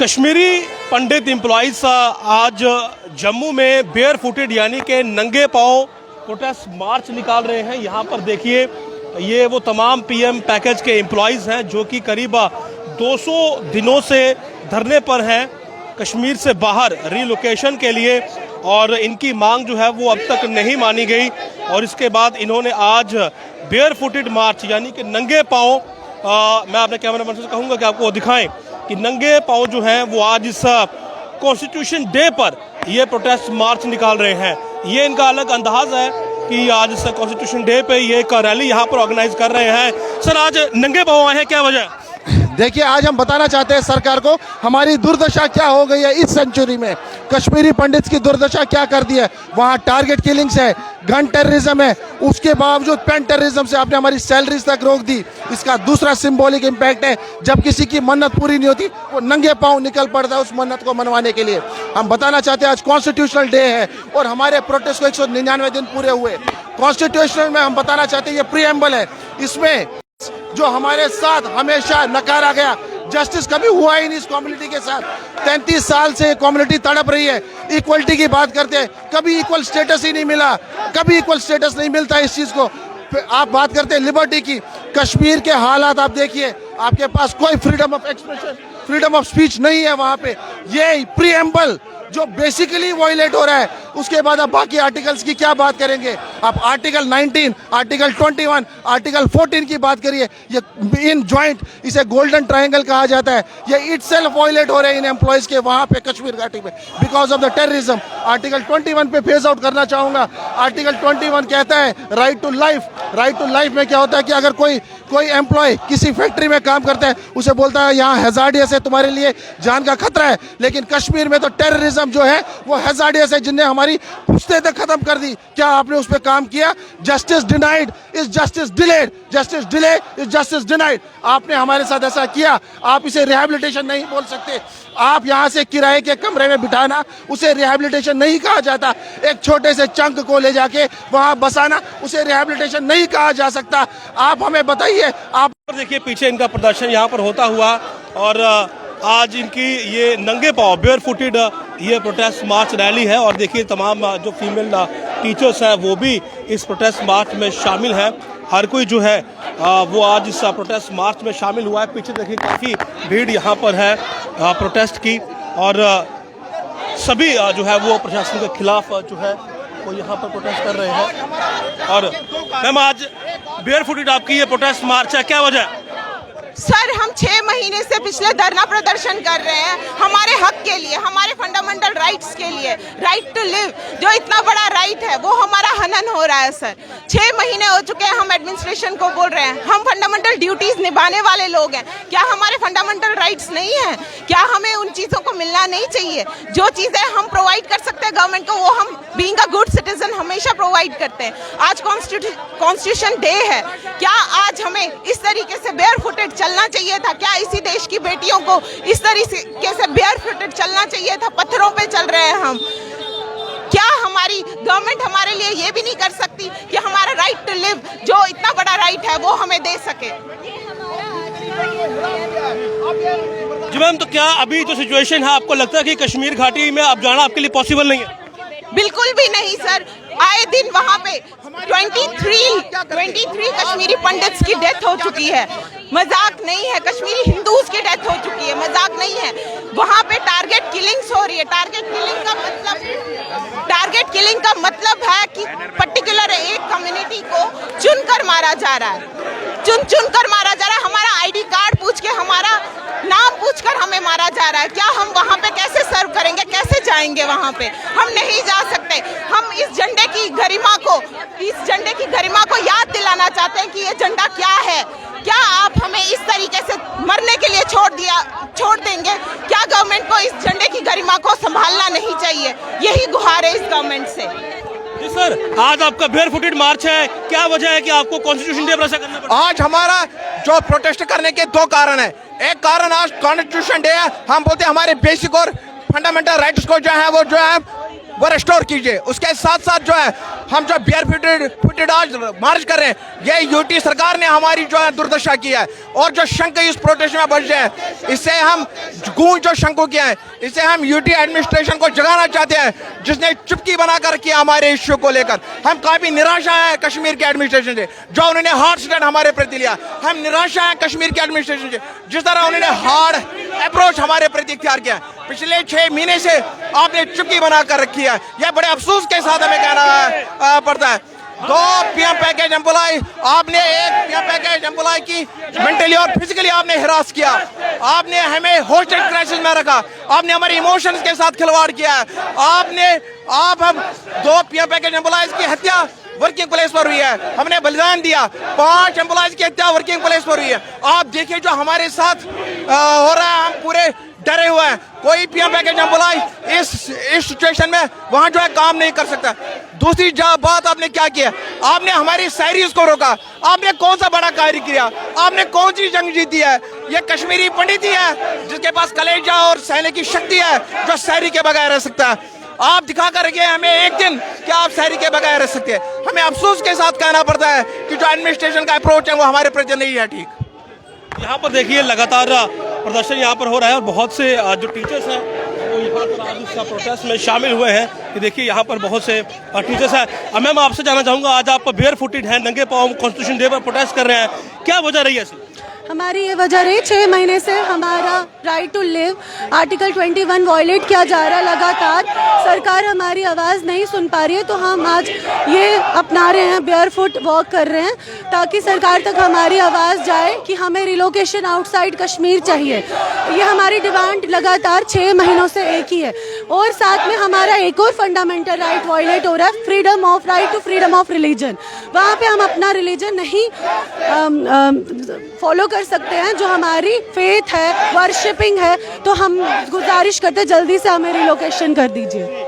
कश्मीरी पंडित employees आज जम्मू में bear footed यानी कि नंगे पांव प्रोटेस्ट मार्च निकाल रहे हैं। यहाँ पर देखिए ये वो तमाम पीएम पैकेज के एम्प्लॉइज हैं जो कि करीब 200 दिनों से धरने पर हैं कश्मीर से बाहर रिलोकेशन के लिए, और इनकी मांग जो है वो अब तक नहीं मानी गई। और इसके बाद इन्होंने आज बेयर फुटेड मार्च यानी कि नंगे पांव, मैं अपने कैमरामैन से कहूँगा कि आपको दिखाएं कि नंगे पांव जो हैं वो आज इस कॉन्स्टिट्यूशन डे पर ये प्रोटेस्ट मार्च निकाल रहे हैं। ये इनका अलग अंदाज है कि आज इस कॉन्स्टिट्यूशन डे पे ये एक रैली यहाँ पर ऑर्गेनाइज कर रहे हैं। सर आज नंगे पांव आए हैं, क्या वजह? देखिए, आज हम बताना चाहते हैं सरकार को हमारी दुर्दशा क्या हो गई है इस सेंचुरी में। कश्मीरी पंडित्स की दुर्दशा क्या कर दी है। वहाँ टारगेट किलिंग्स है, गन टेररिज्म है, उसके बावजूद पेन टेररिज्म से आपने हमारी सैलरीज तक रोक दी। इसका दूसरा सिंबॉलिक इम्पैक्ट है, जब किसी की मन्नत पूरी नहीं होती वो नंगे पांव निकल पड़ता है उस मन्नत को मनवाने के लिए। हम बताना चाहते हैं आज कॉन्स्टिट्यूशनल डे है और हमारे प्रोटेस्ट को 199 दिन पूरे हुए। कॉन्स्टिट्यूशनल में हम बताना चाहते हैं ये प्रीएम्बल है, इसमें जो हमारे साथ हमेशा नकारा गया, जस्टिस कभी हुआ ही नहीं इस कम्युनिटी के साथ। 33 साल से कम्युनिटी तड़प रही है, इक्वलिटी की बात करते हैं, कभी इक्वल स्टेटस ही नहीं मिला, कभी इक्वल स्टेटस नहीं मिलता इस चीज़ को। आप बात करते हैं लिबर्टी की, कश्मीर के हालात आप देखिए, आपके पास कोई freedom of expression, freedom of speech नहीं है वहाँ पे। ये प्रीएम्बल जो बेसिकली वायलेट हो रहा है, उसके बाद आप बाकी आर्टिकल्स की क्या बात करेंगे? आप आर्टिकल 19, आर्टिकल 21, आर्टिकल 14 की बात करिए। ये इन जॉइंट, इसे गोल्डन ट्रायंगल कहा जाता है। ये इटसेल्फ वायलेट हो रहे हैं इन एम्प्लॉयज के वहाँ पे कश्मीर घाटी में because of the terrorism. Article 21 पे फेज आउट करना चाहूँगा। आर्टिकल 21 कहता है right to life. Right to life में क्या होता है कि अगर कोई एम्प्लॉय किसी फैक्ट्री में काम करता है, उसे बोलता है यहाँ हैजार्डियस है, तुम्हारे लिए जान का खतरा है। लेकिन कश्मीर में तो टेररिज्म जो है वो हैजार्डियस है, जिनने हमारी पुश्ते तक खत्म कर दी। क्या आपने उस पर काम किया? Justice denied is justice delayed, justice delay is justice denied. आपने हमारे साथ ऐसा किया, आप इसे रिहैबिलिटेशन नहीं बोल सकते। आप यहाँ से किराए के कमरे में बिठाना, उसे रिहैबिलिटेशन नहीं कहा जाता। एक छोटे से चंक को ले जाके वहाँ बसाना, उसे रिहैबिलिटेशन नहीं कहा जा सकता। आप हमें बताइए। आप देखिए पीछे इनका प्रदर्शन यहाँ पर होता हुआ, और आज इनकी ये नंगे पांव बेयर फुटेड ये प्रोटेस्ट मार्च रैली है। और देखिए तमाम जो फीमेल टीचर्स हैं वो भी इस प्रोटेस्ट मार्च में शामिल हैं। हर कोई जो है वो आज इस प्रोटेस्ट मार्च में शामिल हुआ है। पीछे देखिए काफ़ी भीड़ यहाँ पर है प्रोटेस्ट की, और सभी जो है वो प्रशासन के खिलाफ जो है वो यहाँ पर प्रोटेस्ट कर रहे हैं। और मैम आज बेयर फुटेड आपकी ये प्रोटेस्ट मार्च है, क्या वजह है? सर हम 6 महीने से पिछले धरना प्रदर्शन कर रहे हैं हमारे हक के लिए, हमारे फंडामेंटल राइट्स के लिए। राइट टू लिव जो इतना बड़ा राइट है वो हमारा हनन हो रहा है। सर 6 महीने हो चुके हैं, हम एडमिनिस्ट्रेशन को बोल रहे हैं हम फंडामेंटल ड्यूटीज निभाने वाले लोग हैं। क्या हमारे फंडामेंटल राइट्स नहीं हैं? क्या हमें उन चीज़ों को मिलना नहीं चाहिए? जो चीज़ें हम प्रोवाइड कर सकते हैं गवर्नमेंट को, वो हम बीइंग अ गुड सिटीजन हमेशा प्रोवाइड करते हैं। आज कॉन्स्टिट्यूशन डे है, क्या आज हमें इस तरीके से बेयर फुटेड चलना चाहिए था? क्या इसी देश की बेटियों को इस तरीके से बेयर फुटेड चलना चाहिए था? पत्थरों पे चल रहे हैं हम। क्या हमारी गवर्नमेंट हमारे लिए ये भी नहीं कर सकती कि हमारा राइट टू लिव जो इतना बड़ा राइट है वो हमें दे सके? जी मैम, तो क्या अभी जो सिचुएशन है आपको लगता है कि कश्मीर घाटी में अब जाना आपके लिए पॉसिबल नहीं है? बिल्कुल भी नहीं सर। आए दिन वहाँ पे 23 कश्मीरी पंडित्स की डेथ हो चुकी है। मजाक नहीं है। कश्मीरी हिंदूज की डेथ हो चुकी है, मजाक नहीं है। वहाँ पे टारगेट किलिंग्स हो रही है। टारगेट किलिंग का मतलब है कि पर्टिकुलर एक कम्युनिटी को चुनकर मारा जा रहा है, चुन कर मारा जा रहा है। हमारा आईडी कार्ड पूछ के, हमारा नाम पूछकर हमें मारा जा रहा है। क्या हम वहाँ पे कैसे सर्व करेंगे? कैसे जाएंगे वहाँ पे? हम नहीं जा सकते। हम इस झंडे की गरिमा को याद दिलाना चाहते हैं कि ये झंडा क्या है। क्या आप हमें इस तरीके से मरने के लिए छोड़ देंगे? क्या गवर्नमेंट को इस झंडे की गरिमा को संभालना नहीं चाहिए? यही गुहार है इस गवर्नमेंट से। जी सर, आज आपका बेयर फुटेड मार्च है, क्या वजह है कि आपको कॉन्स्टिट्यूशन डे पर ऐसा करना पड़ा? आज हमारा जो प्रोटेस्ट करने के 2 कारण है। एक कारण आज कॉन्स्टिट्यूशन डे है, हम बोलते हैं हमारे बेसिक और फंडामेंटल राइट्स को जो है वो रेस्टोर कीजिए। उसके साथ साथ जो है हम जो बेयर फुटेड आज मार्च कर रहे हैं, ये यूटी सरकार ने हमारी जो है दुर्दशा की है। और जो शंक इस प्रोटेस्ट में बढ़ जाए, इससे हम गूंज जो शंकों के हैं, इससे हम यूटी एडमिनिस्ट्रेशन को जगाना चाहते हैं, जिसने चुपकी बनाकर रखी है हमारे इश्यू को लेकर। हम काफी निराशा है कश्मीर के एडमिनिस्ट्रेशन से, जो उन्होंने हार्ड स्टैंड हमारे प्रति लिया। हम निराशा है कश्मीर के एडमिनिस्ट्रेशन से, जिस तरह उन्होंने हार्ड अप्रोच हमारे प्रति इख्तियार किया। पिछले 6 महीने से आपने चुप्पी बनाकर रखी है। यह बड़े अफसोस के साथ हमें कहना पड़ता है। 2 पीएम पैकेज एम्प्लॉय, आपने 1 पीएम पैकेज एम्प्लॉय की मेंटली और फिजिकली आपने हिरास किया। आपने हमें होस्टेज क्राइसिस में रखा। आपने हमारे इमोशंस के साथ खिलवाड़ किया है। हम 2 पीएम पैकेज एम्प्लॉयज की हत्या वर्किंग प्लेस पर हुई है। हमने बलिदान दिया। 5 एम्प्लॉयज की हत्या वर्किंग प्लेस पर हुई है। आप देखिए जो हमारे साथ हो रहा है, हम पूरे डरे हुए हैं। कोई पीएम पैकेज एम्प्लॉय इस सिचुएशन में वहां जो है काम नहीं कर सकता। दूसरी बात आपने क्या किया, आपने हमारी सैरीज को रोका। आपने कौन सा बड़ा कार्य किया? आपने कौन सी जंग जीती है? ये कश्मीरी पंडित ही है जिसके पास कलेजा और सहने की शक्ति है, जो सैरी के बगैर रह सकता है। आप दिखा कर रखिए हमें एक दिन क्या आप सैरी के बगैर रह सकते हैं। हमें अफसोस के साथ कहना पड़ता है कि जो एडमिनिस्ट्रेशन का अप्रोच है वो हमारे प्रति नहीं है ठीक। यहाँ पर देखिए लगातार प्रदर्शन यहाँ पर हो रहा है और बहुत से जो टीचर्स हैं वो यहाँ पर आज इसका प्रोटेस्ट में शामिल हुए हैं। कि देखिए यहाँ पर बहुत से टीचर्स हैं। मैम आपसे जानना चाहूँगा, आज आप बेयर फुटेड हैं, नंगे पाँव कॉन्स्टिट्यूशन डे पर प्रोटेस्ट कर रहे हैं, क्या वजह रही है इसकी? हमारी ये वजह रही 6 महीने से हमारा right to live article 21 violate किया जा रहा है लगातार। सरकार हमारी आवाज़ नहीं सुन पा रही है, तो हम आज ये अपना रहे हैं, बेयर फुट वॉक कर रहे हैं, ताकि सरकार तक हमारी आवाज़ जाए कि हमें रिलोकेशन आउटसाइड कश्मीर चाहिए। ये हमारी डिमांड लगातार 6 महीनों से एक ही है। और साथ में हमारा एक और फंडामेंटल राइट वॉयलेट हो रहा है, freedom of right to freedom of religion. वहाँ पे हम अपना रिलीजन नहीं फॉलो कर सकते हैं, जो हमारी फेथ है, वर्शिपिंग है। तो हम गुजारिश करते हैं जल्दी से हमें रिलोकेशन कर दीजिए।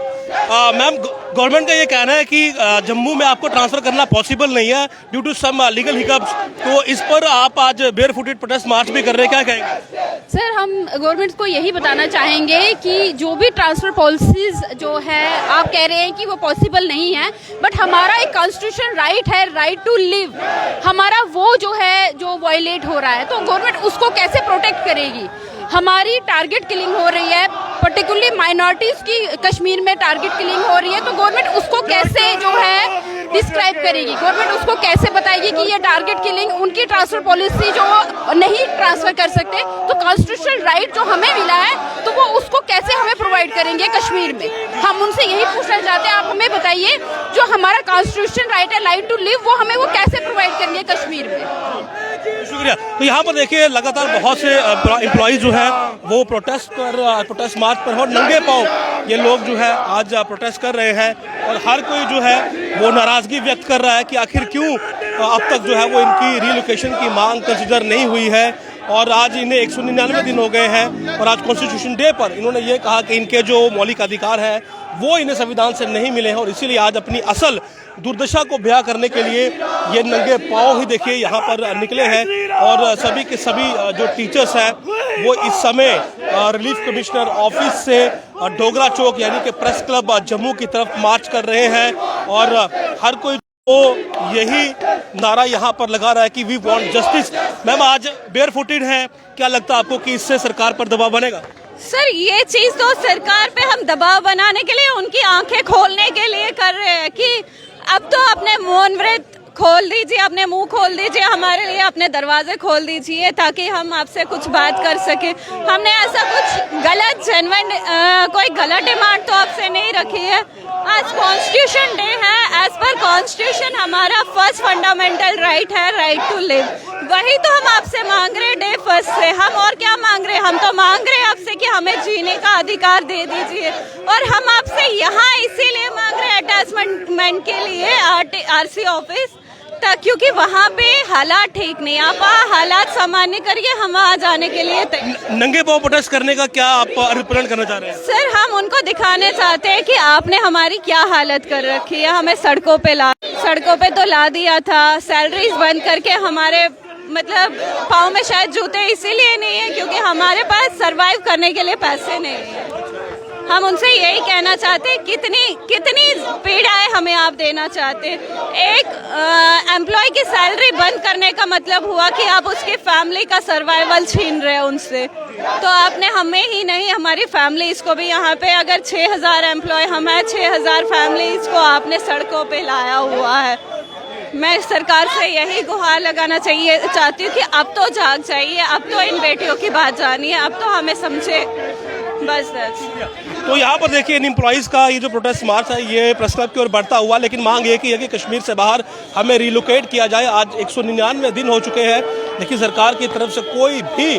मैम गवर्नमेंट का ये कहना है कि जम्मू में आपको ट्रांसफर करना पॉसिबल नहीं है due to some legal hiccups, तो इस पर आप आज बेयर फुटेड प्रोटेस्ट मार्च भी कर रहे हैं, क्या कहेंगे? सर हम गवर्नमेंट को यही बताना चाहेंगे कि जो भी ट्रांसफर पॉलिसीज जो है आप कह रहे हैं कि वो पॉसिबल नहीं है, बट हमारा एक कॉन्स्टिट्यूशन राइट है, राइट टू लिव, हमारा वो जो है जो वायलेट हो रहा है, तो गवर्नमेंट उसको कैसे प्रोटेक्ट करेगी? हमारी टारगेट किलिंग हो रही है, पर्टिकुलरली माइनॉरिटीज की कश्मीर में टारगेट किलिंग हो रही है, तो गवर्नमेंट उसको कैसे जो है डिस्क्राइब करेगी? गवर्नमेंट उसको कैसे बताएगी कि ये टारगेट किलिंग, उनकी ट्रांसफर पॉलिसी जो नहीं ट्रांसफर कर सकते, तो कॉन्स्टिट्यूशनल राइट जो हमें मिला है तो वो उसको कैसे हमें प्रोवाइड करेंगे कश्मीर में? हम उनसे यही पूछना चाहते हैं, आप हमें बताइए जो हमारा कॉन्स्टिट्यूशन राइट है, राइट टू लिव, वो हमें वो कैसे प्रोवाइड करेंगे कश्मीर में? शुक्रिया। तो यहाँ पर देखिए लगातार बहुत से एम्प्लॉय जो है वो प्रोटेस्ट मार्च पर और नंगे पाँव ये लोग जो है आज प्रोटेस्ट कर रहे हैं और हर कोई जो है वो नाराजगी व्यक्त कर रहा है कि आखिर क्यों अब तक जो है वो इनकी रिलोकेशन की मांग कंसिडर नहीं हुई है। और आज इन्हें 199 दिन हो गए हैं और आज कॉन्स्टिट्यूशन डे पर इन्होंने ये कहा कि इनके जो मौलिक अधिकार है वो इन्हें संविधान से नहीं मिले हैं और इसीलिए आज अपनी असल दुर्दशा को बयां करने के लिए ये नंगे पाँव ही देखिए यहाँ पर निकले हैं। और सभी के सभी जो टीचर्स हैं वो इस समय रिलीफ कमिश्नर ऑफिस से डोगरा चौक यानी कि प्रेस क्लब जम्मू की तरफ मार्च कर रहे हैं और हर कोई वो यही नारा यहाँ पर लगा रहा है कि वी वांट जस्टिस। मैम आज बेयर फुटेड है, क्या लगता है आपको कि इससे सरकार पर दबाव बनेगा? सर ये चीज तो सरकार पे हम दबाव बनाने के लिए, उनकी आंखें खोलने के लिए कर रहे हैं कि अब तो अपने मौन व्रत खोल दीजिए, अपने मुंह खोल दीजिए, हमारे लिए अपने दरवाजे खोल दीजिए ताकि हम आपसे कुछ बात कर सके। हमने ऐसा कुछ गलत जेन्युइन कोई गलत डिमांड तो आपसे नहीं रखी है। आज कॉन्स्टिट्यूशन डे है, एज पर कॉन्स्टिट्यूशन हमारा फर्स्ट फंडामेंटल राइट है, राइट टू लिव, वही तो हम आपसे मांग रहे डे फर्स्ट से। हम और क्या मांग रहे? हम तो मांग रहे आपसे कि हमें जीने का अधिकार दे दीजिए और हम आपसे यहाँ इसीलिए मांग रहे अटैचमेंट के लिए आरसी ऑफिस तक, क्योंकि वहाँ पे हालात ठीक नहीं। आप हालात सामान्य करिए, हम वहाँ जाने के लिए नंगे पाँव प्रोटेस्ट करने का क्या आप रिप्रेजेंट करना चाह रहे हैं? सर हम उनको दिखाने चाहते हैं कि आपने हमारी क्या हालत कर रखी है। हमें सड़कों पे तो ला दिया था, सैलरीज बंद करके हमारे मतलब पाँव में शायद जूते इसीलिए नहीं है क्योंकि हमारे पास सरवाइव करने के लिए पैसे नहीं है। हम उनसे यही कहना चाहते हैं, कितनी पीड़ाएं हमें आप देना चाहते हैं। एक एम्प्लॉय की सैलरी बंद करने का मतलब हुआ कि आप उसकी फैमिली का सर्वाइवल छीन रहे हैं उनसे। तो आपने हमें ही नहीं, हमारी फैमिलीज को भी, यहाँ पे अगर 6000 एम्प्लॉय हम हैं, 6000 फैमिलीज को आपने सड़कों पे लाया हुआ है। मैं सरकार से यही गुहार लगाना चाहती हूँ कि अब तो जाग जाइए, अब तो इन बेटियों की बात जानिए, अब तो हमें समझे, बस। तो यहाँ पर देखिए इन एम्प्लॉइज़ का ये जो प्रोटेस्ट मार्च है ये प्रेस क्लब की ओर बढ़ता हुआ, लेकिन मांग एक ही है कि कश्मीर से बाहर हमें रिलोकेट किया जाए। आज 199 दिन हो चुके हैं, लेकिन सरकार की तरफ से कोई भी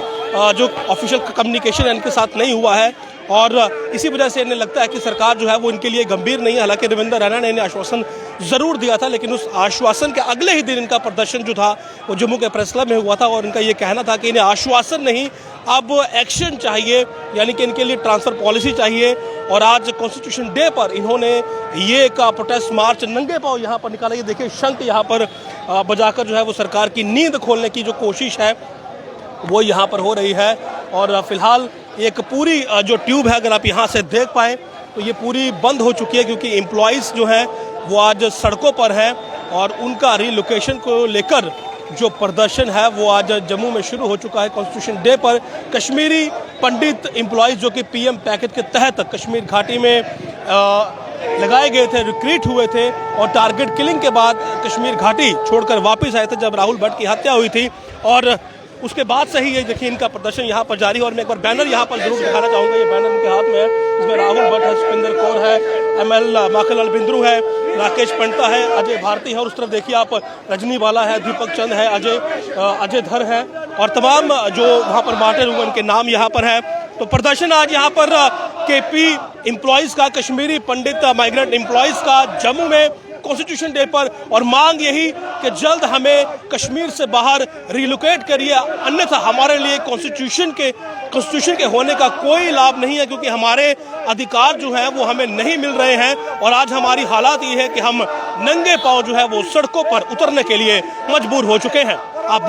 जो ऑफिशियल कम्युनिकेशन इनके साथ नहीं हुआ है, और इसी वजह से इन्हें लगता है कि सरकार जो है वो इनके लिए गंभीर नहीं है। हालांकि देवेंद्र रैना ने इन्हें आश्वासन ज़रूर दिया था, लेकिन उस आश्वासन के अगले ही दिन इनका प्रदर्शन जो था वो जम्मू के प्रेस क्लब में हुआ था, और इनका ये कहना था कि इन्हें आश्वासन नहीं, अब एक्शन चाहिए, यानी कि इनके लिए ट्रांसफ़र पॉलिसी चाहिए। और आज कॉन्स्टिट्यूशन डे पर इन्होंने ये एक प्रोटेस्ट मार्च नंगे पाँव यहाँ पर निकाला। ये देखिए शंख यहाँ पर बजाकर जो है वो सरकार की नींद खोलने की जो कोशिश है वो यहाँ पर हो रही है। और फिलहाल एक पूरी जो ट्यूब है, अगर आप यहाँ से देख पाएँ तो ये पूरी बंद हो चुकी है, क्योंकि एम्प्लॉइज़ जो हैं वो आज सड़कों पर हैं और उनका रिलोकेशन को लेकर जो प्रदर्शन है वो आज जम्मू में शुरू हो चुका है। कॉन्स्टिट्यूशन डे पर कश्मीरी पंडित एम्प्लॉइज़ जो कि पीएम पैकेज के तहत कश्मीर घाटी में लगाए गए थे, रिक्रूट हुए थे, और टारगेट किलिंग के बाद कश्मीर घाटी छोड़कर वापस आए थे जब राहुल भट्ट की हत्या हुई थी, और उसके बाद से ही ये देखिए इनका प्रदर्शन यहाँ पर जारी है। और मैं एक बार बैनर यहाँ पर जरूर दिखाना चाहूँगा। ये बैनर उनके हाथ में है, इसमें राहुल भट्ट है, सुखविंदर कौर है, ML माखनलाल बिंद्रू है, राकेश पंडिता है, अजय भारती है, और उस तरफ देखिए आप रजनीवाला है, दीपक चंद है, अजय धर है, और तमाम जो वहाँ पर मार्टर हुए उनके नाम यहाँ पर है। तो प्रदर्शन आज यहाँ पर KP एम्प्लॉइज़ का, कश्मीरी पंडित माइग्रेंट एम्प्लॉइज़ का जम्मू में कॉन्स्टिट्यूशन डे पर, और मांग यही कि जल्द हमें कश्मीर से बाहर रिलोकेट करिए, अन्यथा हमारे लिए कॉन्स्टिट्यूशन के होने का कोई लाभ नहीं है, क्योंकि हमारे अधिकार जो हैं वो हमें नहीं मिल रहे हैं। और आज हमारी हालात ये है कि हम नंगे पांव जो है वो सड़कों पर उतरने के लिए मजबूर हो चुके हैं।